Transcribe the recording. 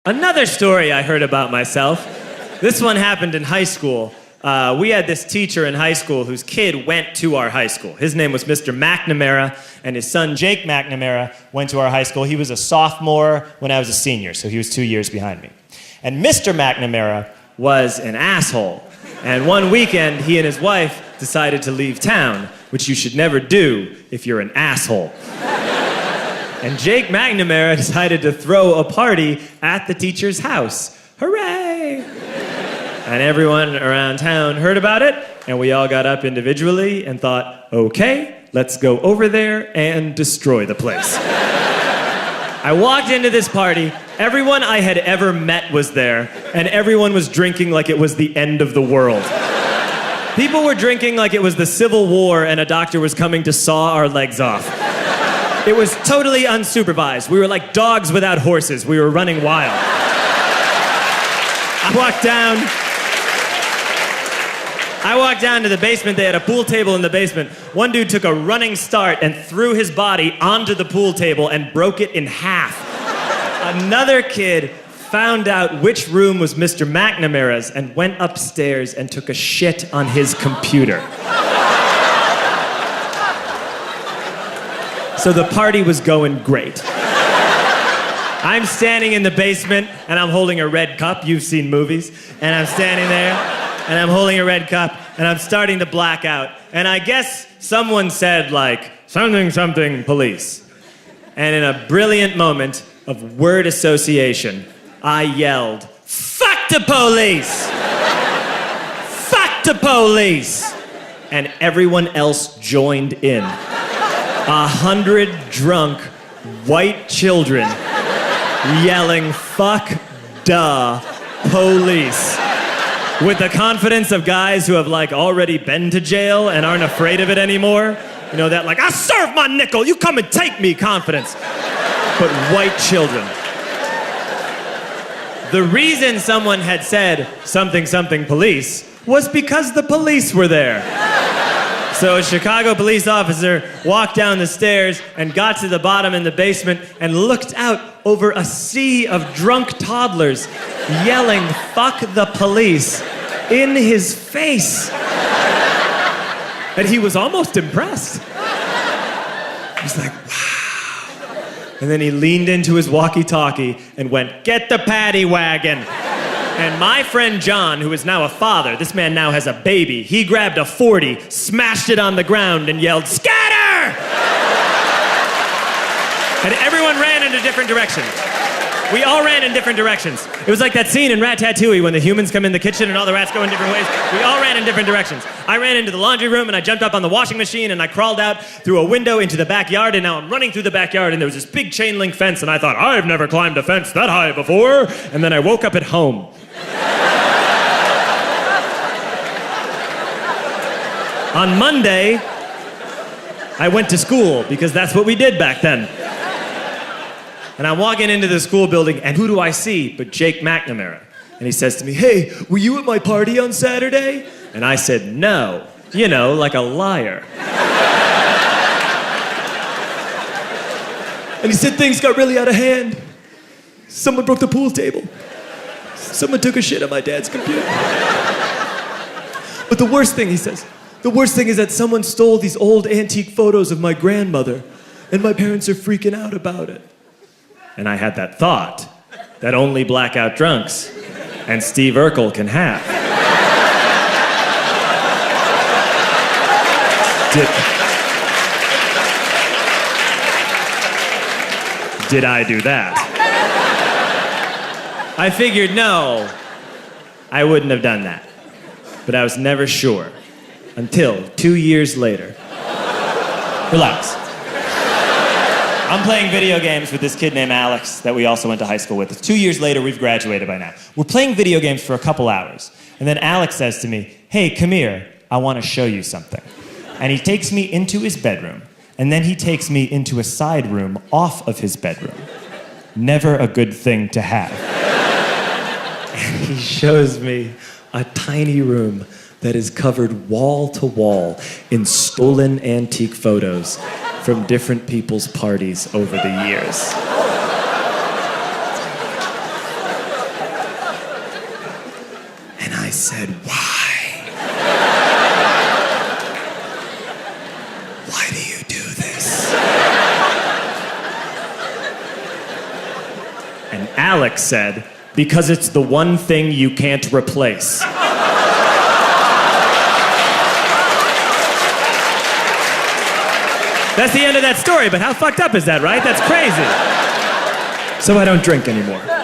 Another story I heard about myself. This one happened in high school. We had this teacher in high school whose kid went to our high school. His name was Mr. McNamara, and his son Jake McNamara went to our high school. He was a sophomore when I was a senior, so he was 2 years behind me. And Mr. McNamara was an asshole. And one weekend, he and his wife decided to leave town, which you should never do if you're an asshole. And Jake McNamara decided to throw a party at the teacher's house. Hooray! And everyone around town heard about it, and we all got up individually and thought, okay, let's go over there and destroy the place. I walked into this party, everyone I had ever met was there, and everyone was drinking like it was the end of the world. People were drinking like it was the Civil War and a doctor was coming to saw our legs off. It was totally unsupervised. We were like dogs without horses. We were running wild. I walked down to the basement. They had a pool table in the basement. One dude took a running start and threw his body onto the pool table and broke it in half. Another kid found out which room was Mr. McNamara's and went upstairs and took a shit on his computer. So the party was going great. I'm standing in the basement and I'm holding a red cup. You've seen movies. And I'm standing there and I'm holding a red cup and I'm starting to black out. And I guess someone said like, something, something, police. And in a brilliant moment of word association, I yelled, fuck the police! Fuck the police! And everyone else joined in. 100 drunk white children yelling, fuck the police. With the confidence of guys who have like already been to jail and aren't afraid of it anymore. You know, that like, I serve my nickel, you come and take me confidence. But white children. The reason someone had said something, something police was because the police were there. So a Chicago police officer walked down the stairs and got to the bottom in the basement and looked out over a sea of drunk toddlers yelling, fuck the police, in his face. And he was almost impressed. He was like, wow. And then he leaned into his walkie-talkie and went, get the paddy wagon. And my friend John, who is now a father, this man now has a baby, he grabbed a 40, smashed it on the ground, and yelled, scatter! And everyone ran in a different direction. We all ran in different directions. It was like that scene in Ratatouille when the humans come in the kitchen and all the rats go in different ways. We all ran in different directions. I ran into the laundry room and I jumped up on the washing machine and I crawled out through a window into the backyard, and now I'm running through the backyard and there was this big chain link fence and I thought, I've never climbed a fence that high before. And then I woke up at home. On Monday, I went to school because that's what we did back then. And I'm walking into the school building, and who do I see but Jake McNamara? And he says to me, hey, were you at my party on Saturday? And I said, no. You know, like a liar. And he said things got really out of hand. Someone broke the pool table. Someone took a shit on my dad's computer. But the worst thing, he says, the worst thing is that someone stole these old antique photos of my grandmother, and my parents are freaking out about it. And I had that thought that only blackout drunks and Steve Urkel can have. Did I do that? I figured, no, I wouldn't have done that. But I was never sure until 2 years later. Relax. I'm playing video games with this kid named Alex that we also went to high school with. 2 years later, we've graduated by now. We're playing video games for a couple hours. And then Alex says to me, hey, come here, I want to show you something. And he takes me into his bedroom. And then he takes me into a side room off of his bedroom. Never a good thing to have. And he shows me a tiny room that is covered wall to wall in stolen antique photos from different people's parties over the years. said, why? Why do you do this? And Alex said, because it's the one thing you can't replace. That's the end of that story, but how fucked up is that, right? That's crazy. So I don't drink anymore.